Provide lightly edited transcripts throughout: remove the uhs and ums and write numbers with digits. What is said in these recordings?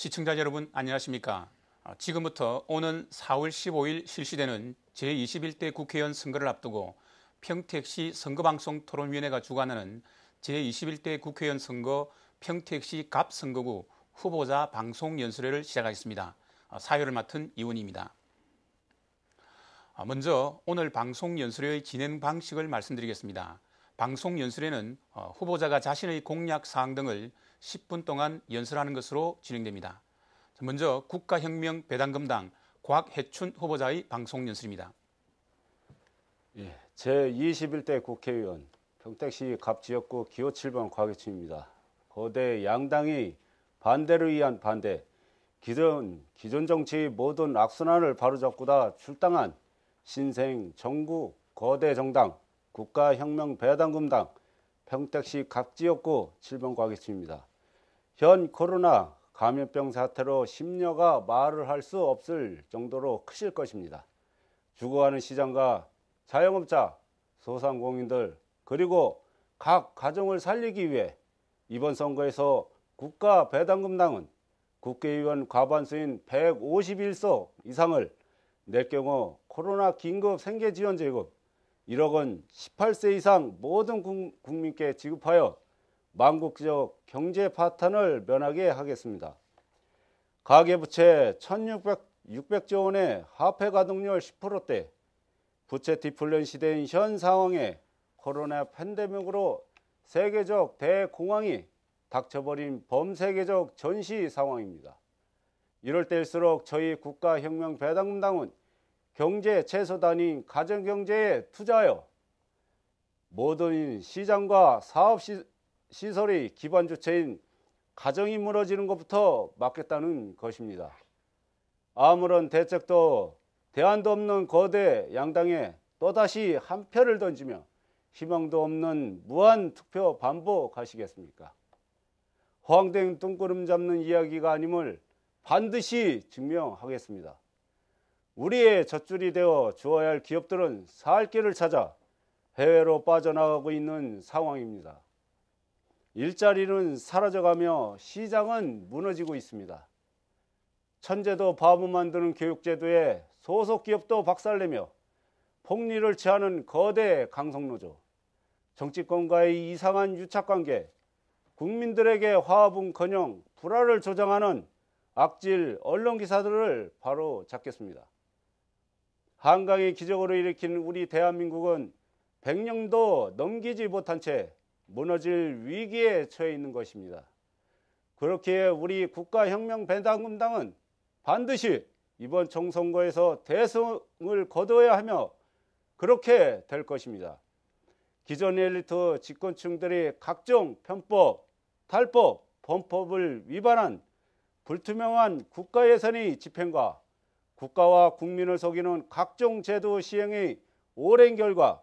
시청자 여러분 안녕하십니까? 지금부터 오는 4월 15일 실시되는 제21대 국회의원 선거를 앞두고 평택시 선거방송 토론위원회가 주관하는 제21대 국회의원 선거 평택시 갑선거구 후보자 방송 연설회를 시작하겠습니다. 사회를 맡은 이원희입니다. 먼저 오늘 방송 연설회의 진행 방식을 말씀드리겠습니다. 방송 연설회는 후보자가 자신의 공약 사항 등을 10분 동안 연설하는 것으로 진행됩니다. 먼저 국가혁명배당금당 곽해춘 후보자의 방송 연설입니다. 제21대 국회의원 평택시 갑지역구 기호 7번 곽해춘입니다. 거대 양당이 반대를 위한 반대, 기존 정치의 모든 악순환을 바로잡고자 출당한 신생 전국 거대 정당 국가혁명배당금당 평택시 갑지역구 7번 곽해춘입니다. 현 코로나 감염병 사태로 심려가 말을 할 수 없을 정도로 크실 것입니다. 죽어가는 시장과 자영업자, 소상공인들 그리고 각 가정을 살리기 위해 이번 선거에서 국가배당금당은 국회의원 과반수인 151석 이상을 낼 경우 코로나 긴급 생계지원제금 1억 원 18세 이상 모든 국민께 지급하여 망국적 경제 파탄을 면하게 하겠습니다. 가계부채 1,600조 원의 화폐 가동률 10%대, 부채 디플레 시대인 현 상황에 코로나 팬데믹으로 세계적 대공황이 닥쳐버린 범세계적 전시 상황입니다. 이럴 때일수록 저희 국가혁명배당금당은 경제 최소단인 가정경제에 투자하여 모든 시장과 사업시설의 기반 주체인 가정이 무너지는 것부터 막겠다는 것입니다. 아무런 대책도 대안도 없는 거대 양당에 또다시 한 표를 던지며 희망도 없는 무한 투표 반복하시겠습니까? 허황된 뚱구름 잡는 이야기가 아님을 반드시 증명하겠습니다. 우리의 젖줄이 되어 주어야 할 기업들은 살 길을 찾아 해외로 빠져나가고 있는 상황입니다. 일자리는 사라져가며 시장은 무너지고 있습니다. 천재도 바보 만드는 교육제도에 소속 기업도 박살내며 폭리를 취하는 거대 강성노조, 정치권과의 이상한 유착관계, 국민들에게 화합은커녕 불화를 조장하는 악질 언론기사들을 바로 잡겠습니다. 한강의 기적으로 일으킨 우리 대한민국은 100년도 넘기지 못한 채 무너질 위기에 처해 있는 것입니다. 그렇기에 우리 국가혁명배당금당은 반드시 이번 총선거에서 대승을 거둬야 하며 그렇게 될 것입니다. 기존 엘리트 집권층들이 각종 편법, 탈법, 범법을 위반한 불투명한 국가예산의 집행과 국가와 국민을 속이는 각종 제도 시행의 오랜 결과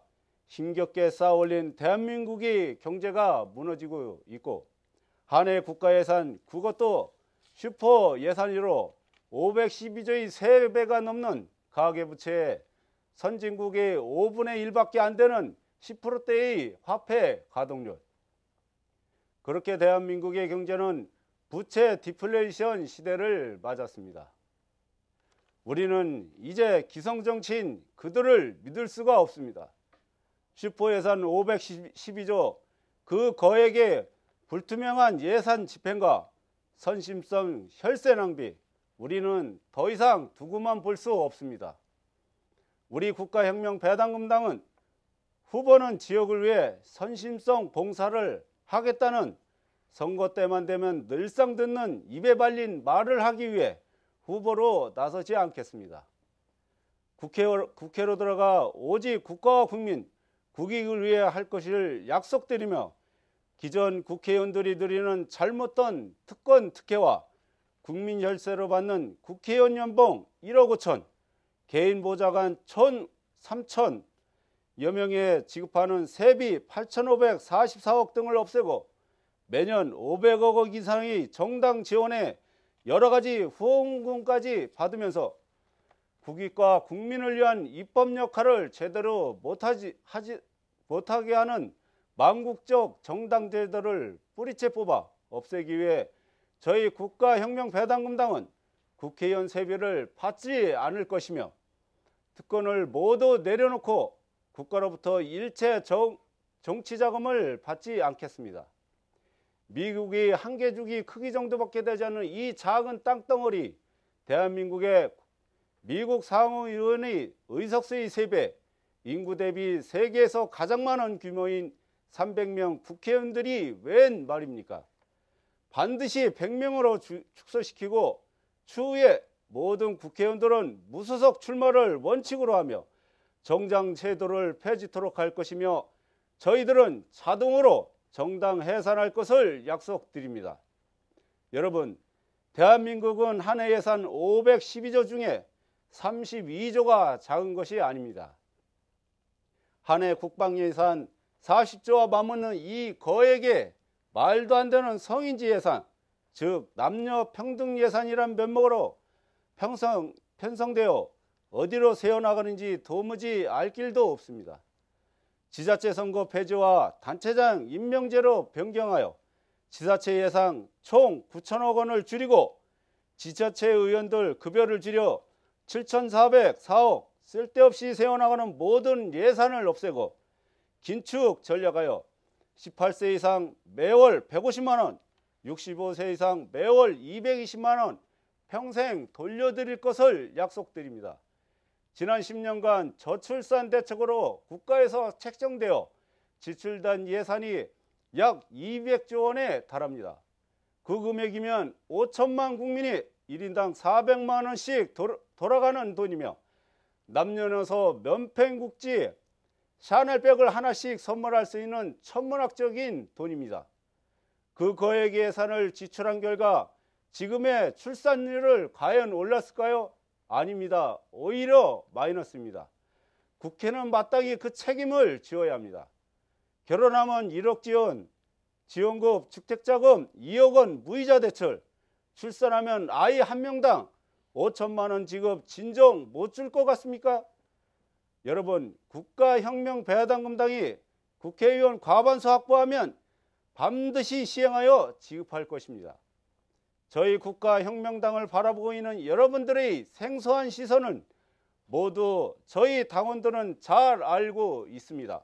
힘겹게 쌓아올린 대한민국의 경제가 무너지고 있고 한 해 국가예산 그것도 슈퍼 예산으로 512조의 3배가 넘는 가계부채에 선진국의 5분의 1밖에 안 되는 10%대의 화폐 가동률. 그렇게 대한민국의 경제는 부채 디플레이션 시대를 맞았습니다. 우리는 이제 기성정치인 그들을 믿을 수가 없습니다. 슈퍼예산 512조 그 거액의 불투명한 예산 집행과 선심성 혈세 낭비 우리는 더 이상 두고만 볼 수 없습니다. 우리 국가혁명배당금당은 후보는 지역을 위해 선심성 봉사를 하겠다는 선거 때만 되면 늘상 듣는 입에 발린 말을 하기 위해 후보로 나서지 않겠습니다. 국회로 들어가 오직 국가와 국민, 국익을 위해 할 것을 약속드리며 기존 국회의원들이 누리는 잘못된 특권 특혜와 국민 혈세로 받는 국회의원 연봉 1억 5천, 개인 보좌관 3천여 명에 지급하는 세비 8,544억 등을 없애고 매년 500억 원 이상의 정당 지원에 여러 가지 후원금까지 받으면서 국익과 국민을 위한 입법 역할을 제대로 못하게 하는 망국적 정당 제도를 뿌리채 뽑아 없애기 위해 저희 국가혁명배당금당은 국회의원 세비를 받지 않을 것이며 특권을 모두 내려놓고 국가로부터 일체 정치자금을 받지 않겠습니다. 미국이 한 개 주기 크기 정도밖에 되지 않는 이 작은 땅덩어리 대한민국의 미국 상원의원의 의석수의 3배, 인구 대비 세계에서 가장 많은 규모인 300명 국회의원들이 웬 말입니까? 반드시 100명으로 축소시키고 추후에 모든 국회의원들은 무소속 출마를 원칙으로 하며 정당 제도를 폐지토록 할 것이며 저희들은 자동으로 정당 해산할 것을 약속드립니다. 여러분, 대한민국은 한 해 예산 512조 중에 32조가 작은 것이 아닙니다. 한 해 국방 예산 40조와 맞먹는 이 거액의 말도 안 되는 성인지 예산, 즉 남녀 평등 예산이란 면목으로 편성되어 어디로 새어나가는지 도무지 알 길도 없습니다. 지자체 선거 폐지와 단체장 임명제로 변경하여 지자체 예산 총 9천억 원을 줄이고 지자체 의원들 급여를 줄여 7,404억 쓸데없이 새어나가는 모든 예산을 없애고 긴축 전략하여 18세 이상 매월 150만원, 65세 이상 매월 220만원 평생 돌려드릴 것을 약속드립니다. 지난 10년간 저출산 대책으로 국가에서 책정되어 지출된 예산이 약 200조 원에 달합니다. 그 금액이면 5천만 국민이 1인당 400만 원씩 돌아가는 돈이며 남녀노소 면팽국지 샤넬백을 하나씩 선물할 수 있는 천문학적인 돈입니다. 그 거액 예산을 지출한 결과 지금의 출산율을 과연 올랐을까요? 아닙니다. 오히려 마이너스입니다. 국회는 마땅히 그 책임을 지어야 합니다. 결혼하면 1억 지원급 주택자금 2억 원 무이자 대출, 출산하면 아이 한 명당 5천만 원 지급 진정 못 줄 것 같습니까? 여러분, 국가혁명배당금당이 국회의원 과반수 확보하면 반드시 시행하여 지급할 것입니다. 저희 국가혁명당을 바라보고 있는 여러분들의 생소한 시선은 모두 저희 당원들은 잘 알고 있습니다.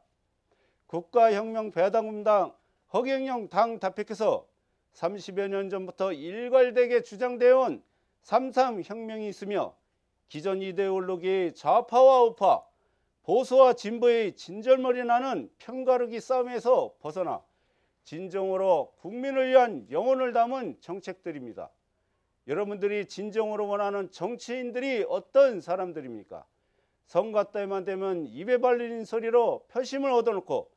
국가혁명배당금당 허경영 당 대표께서 30여 년 전부터 일괄되게 주장되어 온 3.3 혁명이 있으며 기존 이데올로기의 좌파와 우파, 보수와 진보의 진절머리 나는 편가르기 싸움에서 벗어나 진정으로 국민을 위한 영혼을 담은 정책들입니다. 여러분들이 진정으로 원하는 정치인들이 어떤 사람들입니까? 선거 때만 되면 입에 발리는 소리로 표심을 얻어놓고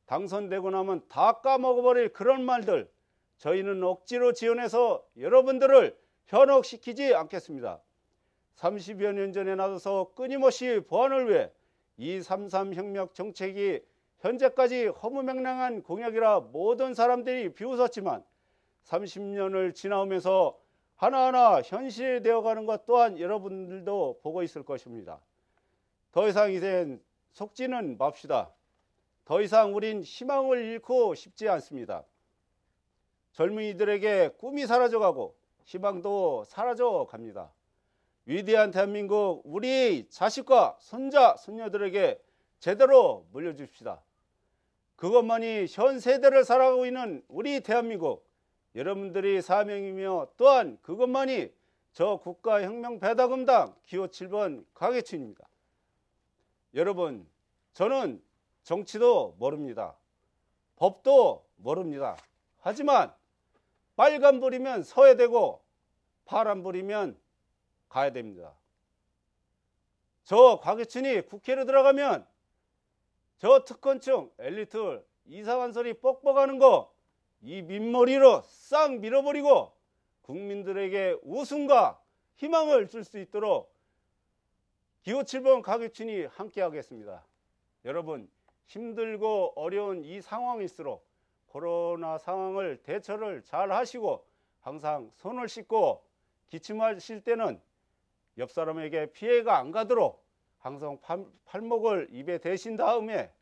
당선되고 나면 다 까먹어버릴 그런 말들, 저희는 억지로 지원해서 여러분들을 현혹시키지 않겠습니다. 30여 년 전에 나서서 끊임없이 보안을 위해 이 3.3 혁명 정책이 현재까지 허무맹랑한 공약이라 모든 사람들이 비웃었지만 30년을 지나오면서 하나하나 현실이 되어가는 것 또한 여러분들도 보고 있을 것입니다. 더 이상 이젠 속지는 맙시다. 더 이상 우린 희망을 잃고 싶지 않습니다. 젊은이들에게 꿈이 사라져가고 희망도 사라져갑니다. 위대한 대한민국 우리 자식과 손자, 손녀들에게 제대로 물려줍시다. 그것만이 현 세대를 살아가고 있는 우리 대한민국 여러분들의 사명이며 또한 그것만이 저 국가혁명배당금당 기호 7번 가계춘입니다. 여러분, 저는 정치도 모릅니다. 법도 모릅니다. 하지만 빨간불이면 서야 되고 파란불이면 가야 됩니다. 저 과계춘이 국회로 들어가면 저 특권층 엘리트 이상한 소리 뻑뻑하는 거 이 민머리로 싹 밀어버리고 국민들에게 웃음과 희망을 줄 수 있도록 기호 7번 가계춘이 함께하겠습니다. 여러분, 힘들고 어려운 이 상황일수록 코로나 상황을 대처를 잘 하시고 항상 손을 씻고 기침하실 때는 옆 사람에게 피해가 안 가도록 항상 팔목을 입에 대신 다음에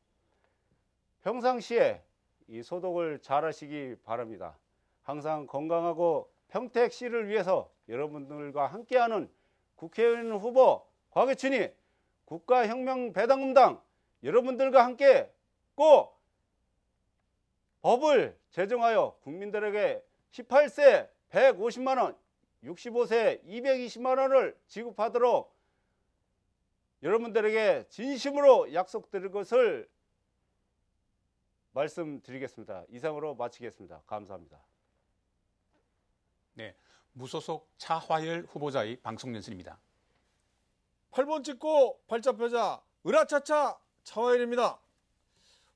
평상시에 이 소독을 잘 하시기 바랍니다. 항상 건강하고 평택시를 위해서 여러분들과 함께하는 국회의원 후보 곽유춘이 국가혁명배당금당 여러분들과 함께 꼭 법을 제정하여 국민들에게 18세 150만원, 65세 220만원을 지급하도록 여러분들에게 진심으로 약속드릴 것을 말씀드리겠습니다. 이상으로 마치겠습니다. 감사합니다. 네, 무소속 차화열 후보자의 방송 연설입니다. 8번 찍고 발자표자 으라차차 차화열입니다.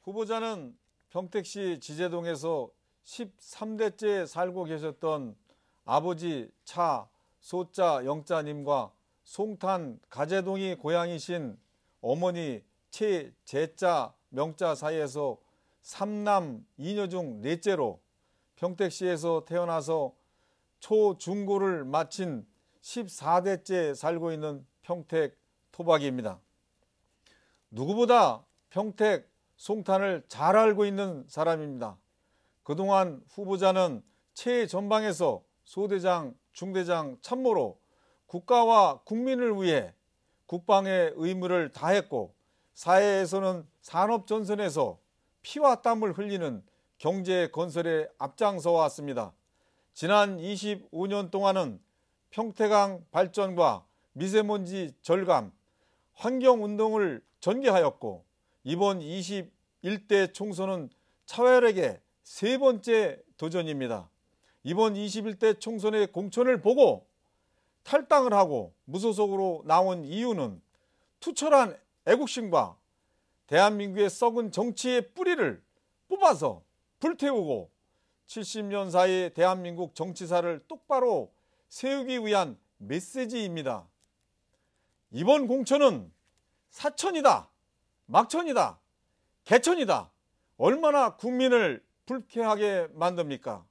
후보자는 평택시 지제동에서 13대째 살고 계셨던 아버지 차 소자 영자님과 송탄 가재동이 고향이신 어머니 최제자 명자 사이에서 3남 2녀 중 넷째로 평택시에서 태어나서 초, 중고를 마친 14대째 살고 있는 평택 토박이입니다. 누구보다 평택 송탄을 잘 알고 있는 사람입니다. 그동안 후보자는 최전방에서 소대장, 중대장 참모로 국가와 국민을 위해 국방의 의무를 다했고 사회에서는 산업전선에서 피와 땀을 흘리는 경제 건설에 앞장서 왔습니다. 지난 25년 동안은 평택항 발전과 미세먼지 절감, 환경운동을 전개하였고 이번 21대 총선은 차화열에게 세 번째 도전입니다. 이번 21대 총선의 공천을 보고 탈당을 하고 무소속으로 나온 이유는 투철한 애국심과 대한민국의 썩은 정치의 뿌리를 뽑아서 불태우고 70년 사이의 대한민국 정치사를 똑바로 세우기 위한 메시지입니다. 이번 공천은 사천이다, 막천이다, 개천이다. 얼마나 국민을 불쾌하게 만듭니까?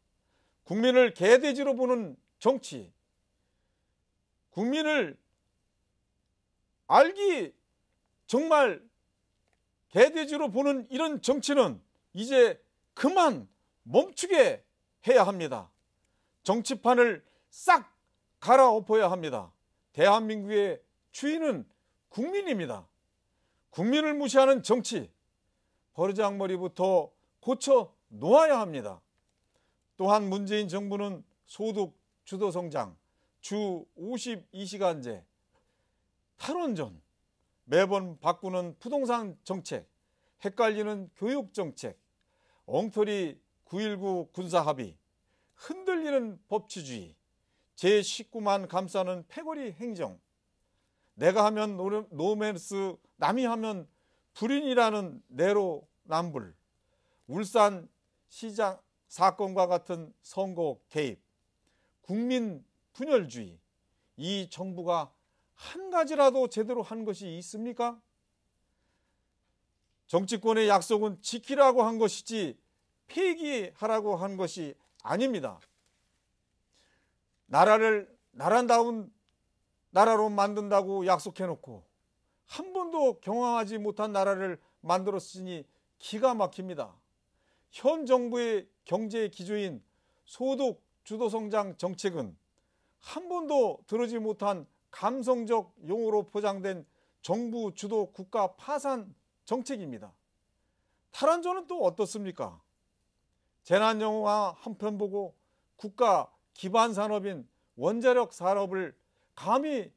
국민을 개돼지로 보는 정치, 국민을 알기 정말 개돼지로 보는 이런 정치는 이제 그만 멈추게 해야 합니다. 정치판을 싹 갈아엎어야 합니다. 대한민국의 주인은 국민입니다. 국민을 무시하는 정치, 버르장머리부터 고쳐 놓아야 합니다. 또한 문재인 정부는 소득 주도 성장, 주 52시간제, 탈원전, 매번 바꾸는 부동산 정책, 헷갈리는 교육 정책, 엉터리 9.19 군사합의, 흔들리는 법치주의, 제19만 감싸는 패거리 행정, 내가 하면 노맨스, 남이 하면 불인이라는 내로남불, 울산 시장 사건과 같은 선거 개입, 국민 분열주의, 이 정부가 한 가지라도 제대로 한 것이 있습니까? 정치권의 약속은 지키라고 한 것이지 폐기하라고 한 것이 아닙니다. 나라를 나라다운 나라로 만든다고 약속해놓고 한 번도 경황하지 못한 나라를 만들었으니 기가 막힙니다. 현 정부의 경제 기조인 소득 주도성장 정책은 한 번도 들어지 못한 감성적 용어로 포장된 정부 주도 국가 파산 정책입니다. 탈원전은 또 어떻습니까? 재난영화 한 편 보고 국가 기반 산업인 원자력 산업을 감히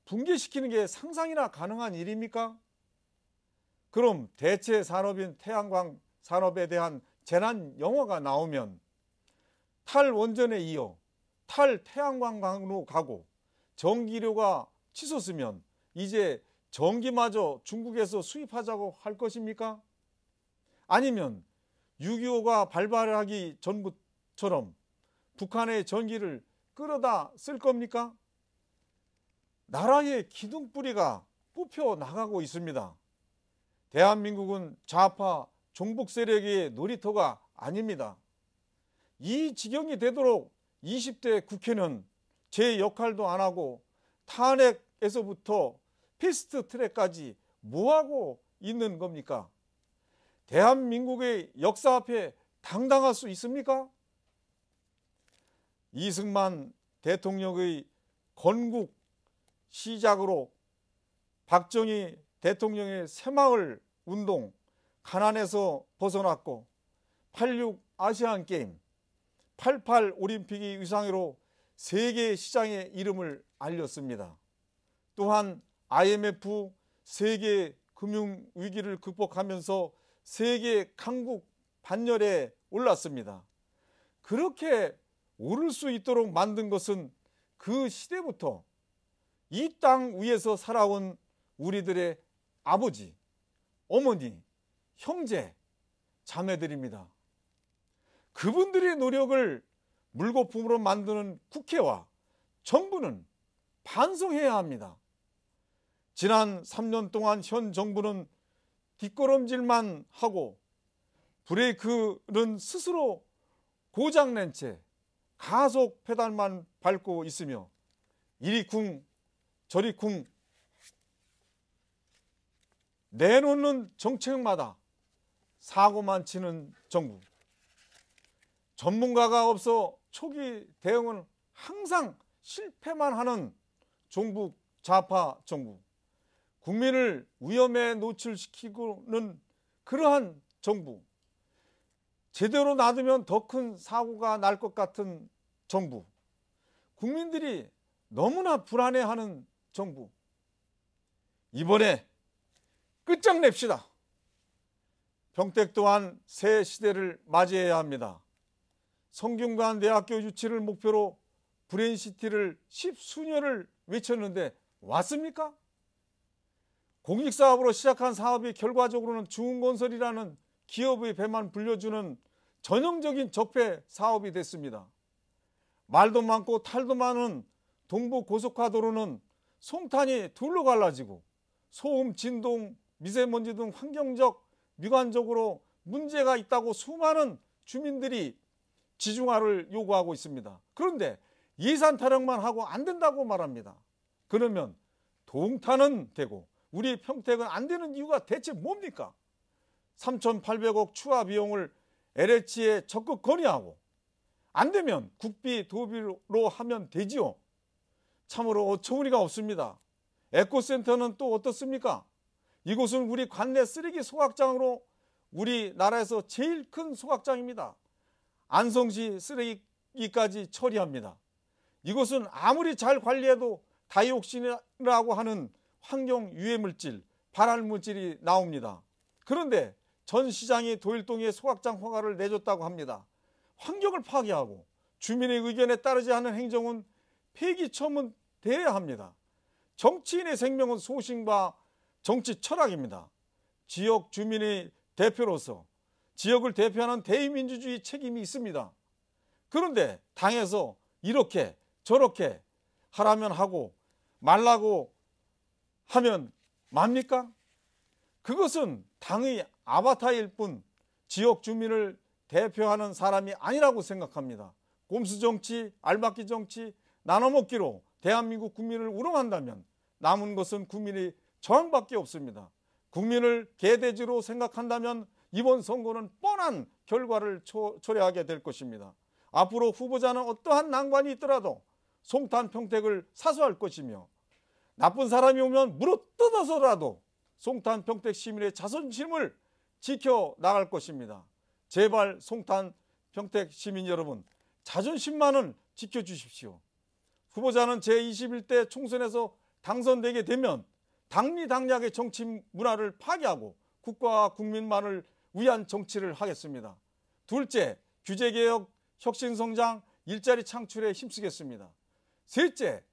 붕괴시키는 게 상상이나 가능한 일입니까? 그럼 대체 산업인 태양광 산업에 대한 재난 영화가 나오면 탈원전에 이어 탈태양광으로 가고 전기료가 치솟으면 이제 전기마저 중국에서 수입하자고 할 것입니까? 아니면 6.25가 발발하기 전부처럼 북한의 전기를 끌어다 쓸 겁니까? 나라의 기둥뿌리가 뽑혀 나가고 있습니다. 대한민국은 좌파 종북 세력의 놀이터가 아닙니다. 이 지경이 되도록 20대 국회는 제 역할도 안 하고 탄핵에서부터 패스트 트랙까지 뭐하고 있는 겁니까? 대한민국의 역사 앞에 당당할 수 있습니까? 이승만 대통령의 건국 시작으로 박정희 대통령의 새마을 운동, 가난에서 벗어났고 86 아시안게임, 88 올림픽이 위상으로 세계 시장의 이름을 알렸습니다. 또한 IMF 세계 금융위기를 극복하면서 세계 강국 반열에 올랐습니다. 그렇게 오를 수 있도록 만든 것은 그 시대부터 이 땅 위에서 살아온 우리들의 아버지, 어머니, 형제, 자매들입니다. 그분들의 노력을 물거품으로 만드는 국회와 정부는 반성해야 합니다. 지난 3년 동안 현 정부는 뒷걸음질만 하고 브레이크는 스스로 고장낸 채 가속 페달만 밟고 있으며 이리 쿵 저리 쿵 내놓는 정책마다 사고만 치는 정부. 전문가가 없어 초기 대응은 항상 실패만 하는 종북 좌파 정부. 국민을 위험에 노출시키고는 그러한 정부. 제대로 놔두면 더 큰 사고가 날 것 같은 정부. 국민들이 너무나 불안해하는 정부. 이번에 끝장냅시다. 평택 또한 새 시대를 맞이해야 합니다. 성균관 대학교 유치를 목표로 브레인시티를 10수년을 외쳤는데 왔습니까? 공익사업으로 시작한 사업이 결과적으로는 중흥건설이라는 기업의 배만 불려주는 전형적인 적폐 사업이 됐습니다. 말도 많고 탈도 많은 동부고속화도로는 송탄이 둘로 갈라지고 소음, 진동, 미세먼지 등 환경적, 미관적으로 문제가 있다고 수많은 주민들이 지중화를 요구하고 있습니다. 그런데 예산 타령만 하고 안 된다고 말합니다. 그러면 동탄은 되고 우리 평택은 안 되는 이유가 대체 뭡니까? 3,800억 추가 비용을 LH에 적극 건의하고 안 되면 국비 도비로 하면 되지요. 참으로 어처구니가 없습니다. 에코센터는 또 어떻습니까? 이곳은 우리 관내 쓰레기 소각장으로 우리나라에서 제일 큰 소각장입니다. 안성시 쓰레기까지 처리합니다. 이곳은 아무리 잘 관리해도 다이옥신이라고 하는 환경 유해물질, 발암물질이 나옵니다. 그런데 전 시장이 도일동에 소각장 허가를 내줬다고 합니다. 환경을 파괴하고 주민의 의견에 따르지 않은 행정은 폐기 처분돼야 합니다. 정치인의 생명은 소신과 정치 철학입니다. 지역 주민의 대표로서 지역을 대표하는 대의민주주의 책임이 있습니다. 그런데 당에서 이렇게 저렇게 하라면 하고 말라고 하면 맙니까? 그것은 당의 아바타일 뿐 지역 주민을 대표하는 사람이 아니라고 생각합니다. 꼼수 정치, 알박기 정치, 나눠먹기로 대한민국 국민을 우롱한다면 남은 것은 국민의 저항밖에 없습니다. 국민을 개돼지로 생각한다면 이번 선거는 뻔한 결과를 초래하게 될 것입니다. 앞으로 후보자는 어떠한 난관이 있더라도 송탄 평택을 사수할 것이며 나쁜 사람이 오면 물어뜯어서라도 송탄 평택 시민의 자존심을 지켜나갈 것입니다. 제발 송탄 평택 시민 여러분, 자존심만은 지켜주십시오. 후보자는 제21대 총선에서 당선되게 되면 당리당략의 정치 문화를 파괴하고 국가와 국민만을 위한 정치를 하겠습니다. 둘째, 규제개혁, 혁신성장, 일자리 창출에 힘쓰겠습니다. 셋째,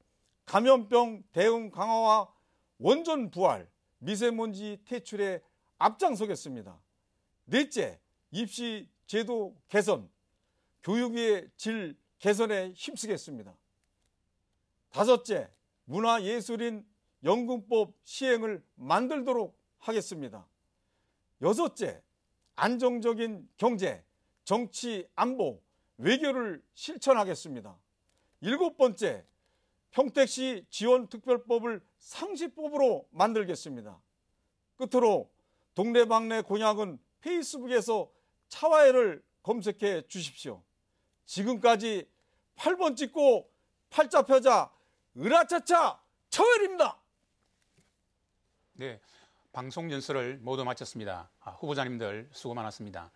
감염병 대응 강화와 원전 부활, 미세먼지 퇴출에 앞장서겠습니다. 넷째, 입시 제도 개선, 교육의 질 개선에 힘쓰겠습니다. 다섯째, 문화예술인 연금법 시행을 만들도록 하겠습니다. 여섯째, 안정적인 경제, 정치, 안보, 외교를 실천하겠습니다. 일곱 번째, 평택시 지원특별법을 상시법으로 만들겠습니다. 끝으로 동네방네 공약은 페이스북에서 차화혜를 검색해 주십시오. 지금까지 8번 찍고 팔자 펴자 으라차차 처열입니다. 네, 방송 연설을 모두 마쳤습니다. 후보자님들 수고 많았습니다.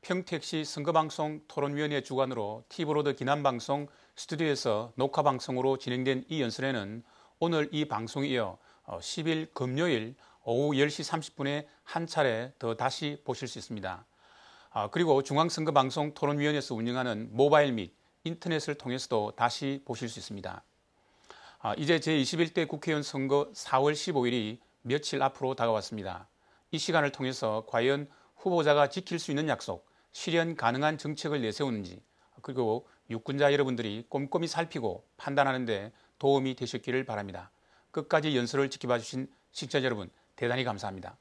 평택시 선거방송 토론위원회 주관으로 TV로드 기남방송 스튜디오에서 녹화방송으로 진행된 이 연설에는 오늘 이 방송에 이어 10일 금요일 오후 10시 30분에 한 차례 더 다시 보실 수 있습니다. 그리고 중앙선거방송 토론위원회에서 운영하는 모바일 및 인터넷을 통해서도 다시 보실 수 있습니다. 이제 제21대 국회의원 선거 4월 15일이 며칠 앞으로 다가왔습니다. 이 시간을 통해서 과연 후보자가 지킬 수 있는 약속, 실현 가능한 정책을 내세우는지, 그리고 유권자 여러분들이 꼼꼼히 살피고 판단하는 데 도움이 되셨기를 바랍니다. 끝까지 연설을 지켜봐 주신 시청자 여러분 대단히 감사합니다.